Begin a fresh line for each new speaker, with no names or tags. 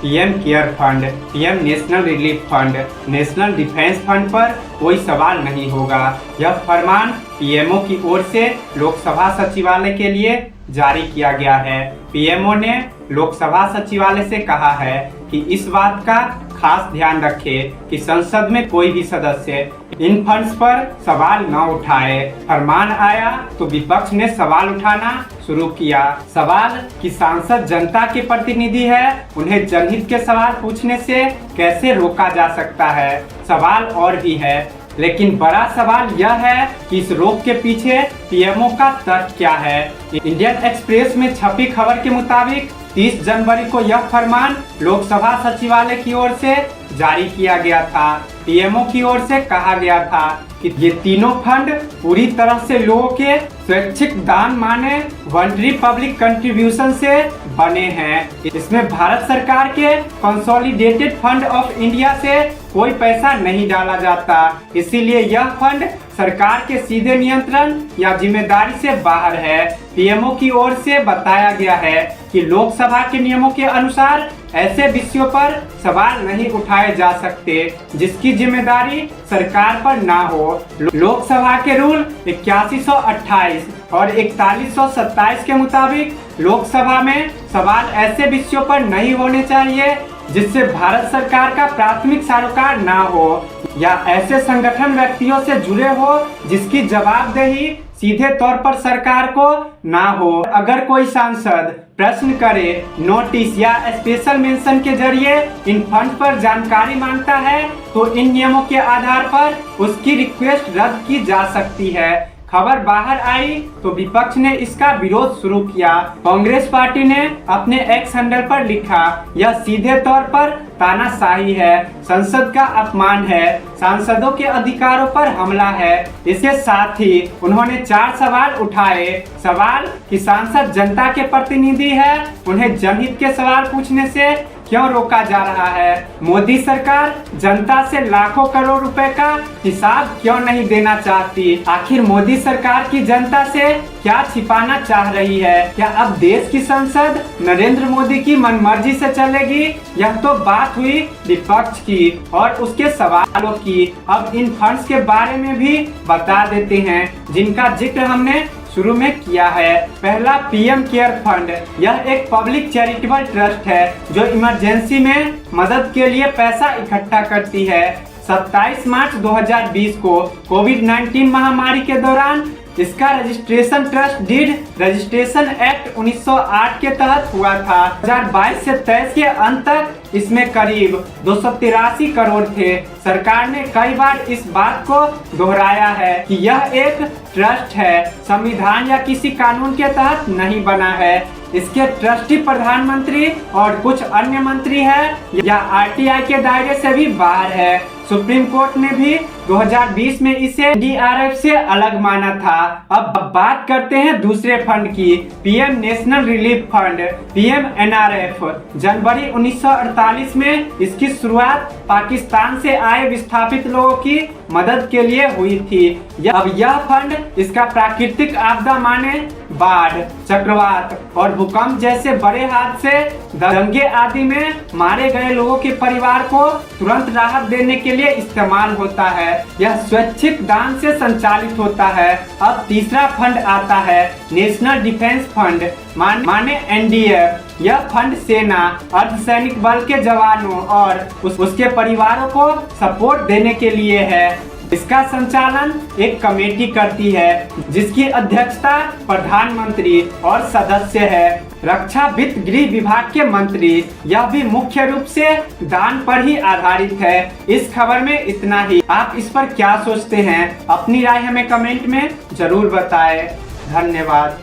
PM care fund, PM national relief fund, national defence fund पर कोई सवाल नहीं होगा। यह फरमान पीएमओ की ओर से लोकसभा सचिवालय के लिए जारी किया गया है। पीएमओ ने लोकसभा सचिवालय से कहा है कि इस बात का खास ध्यान रखें कि संसद में कोई भी सदस्य इन फंड्स पर सवाल न उठाए। फरमान आया तो विपक्ष ने सवाल उठाना शुरू किया। सवाल कि सांसद जनता के प्रतिनिधि है, उन्हें जनहित के सवाल पूछने से कैसे रोका जा सकता है। सवाल और भी है, लेकिन बड़ा सवाल यह है कि इस रोक के पीछे पीएमओ का तर्क क्या है। इंडियन एक्सप्रेस में छपी खबर के मुताबिक 30 जनवरी को यह फरमान लोकसभा सचिवालय की ओर से जारी किया गया था। पीएमओ की ओर से कहा गया था कि ये तीनों फंड पूरी तरह से लोगों के स्वैच्छिक दान माने वॉलंटरी पब्लिक कंट्रीब्यूशन से बने हैं। इसमें भारत सरकार के कंसोलिडेटेड फंड ऑफ इंडिया से कोई पैसा नहीं डाला जाता, इसीलिए यह फंड सरकार के सीधे नियंत्रण या जिम्मेदारी से बाहर है। पीएमओ की ओर से बताया गया है कि लोकसभा के नियमों के अनुसार ऐसे विषयों पर सवाल नहीं उठाए जा सकते जिसकी जिम्मेदारी सरकार पर ना हो। लोकसभा के रूल 8128 और 4127 के मुताबिक लोकसभा में सवाल ऐसे विषयों पर नहीं होने चाहिए जिससे भारत सरकार का प्राथमिक सरोकार ना हो या ऐसे संगठन व्यक्तियों से जुड़े हो जिसकी जवाबदेही सीधे तौर पर सरकार को ना हो। अगर कोई सांसद प्रश्न करे, नोटिस या स्पेशल मेंशन के जरिए इन फंड पर जानकारी मांगता है तो इन नियमों के आधार पर उसकी रिक्वेस्ट रद्द की जा सकती है। खबर बाहर आई तो विपक्ष ने इसका विरोध शुरू किया। कांग्रेस पार्टी ने अपने एक्स हैंडल पर लिखा, यह सीधे तौर पर तानाशाही है, संसद का अपमान है, सांसदों के अधिकारों पर हमला है। इसके साथ ही उन्होंने 4 सवाल उठाए। सवाल कि सांसद जनता के प्रतिनिधि है, उन्हें जनहित के सवाल पूछने से क्यों रोका जा रहा है। मोदी सरकार जनता से लाखों करोड़ रुपए का हिसाब क्यों नहीं देना चाहती। आखिर मोदी सरकार की जनता से क्या छिपाना चाह रही है। क्या अब देश की संसद नरेंद्र मोदी की मनमर्जी से चलेगी। यह तो बात हुई विपक्ष की और उसके सवालों की। अब इन फंड्स के बारे में भी बता देते हैं जिनका जिक्र हमने शुरू में किया है। पहला पीएम केयर फंड, यह एक पब्लिक चैरिटेबल ट्रस्ट है जो इमरजेंसी में मदद के लिए पैसा इकट्ठा करती है। 27 मार्च 2020 को कोविड-19 महामारी के दौरान इसका registration trust deed registration act 1908 के तहत हुआ था। 2022 से 23 के अंत तक इसमें करीब 283 करोड़ थे। सरकार ने कई बार इस बात को दोहराया है कि यह एक ट्रस्ट है, संविधान या किसी कानून के तहत नहीं बना है। इसके ट्रस्टी प्रधानमंत्री और कुछ अन्य मंत्री हैं या आरटीआई के दायरे से भी बाहर है। सुप्रीम कोर्ट ने भी 2020 में इसे डीआरएफ से अलग माना था। अब बात करते हैं दूसरे फंड की, PM national relief fund, PM NRF. जनवरी 1948 में इसकी शुरुआत पाकिस्तान से आए विस्थापित लोगों की मदद के लिए हुई थी। अब यह फंड इसका प्राकृतिक आपदा माने बाढ़, चक्रवात और भूकंप जैसे बड़े हादसे, दंगे आदि में मारे गए लोगों के परिवार को तुरंत राहत देने के लिए इस्तेमाल होता है। यह स्वैच्छिक दान से संचालित होता है। अब तीसरा फंड आता है नेशनल डिफेंस फंड माने एनडीएफ। यह फंड सेना, अर्धसैनिक बल के जवानों और उसके परिवारों को सपोर्ट देने के लिए है। इसका संचालन एक कमेटी करती है जिसकी अध्यक्षता प्रधानमंत्री और सदस्य है। रक्षा वित्त गृह विभाग के मंत्री। यह भी मुख्य रूप से दान पर ही आधारित है। इस खबर में इतना ही। आप इस पर क्या सोचते हैं? अपनी राय हमें कमेंट में जरूर बताएं। धन्यवाद।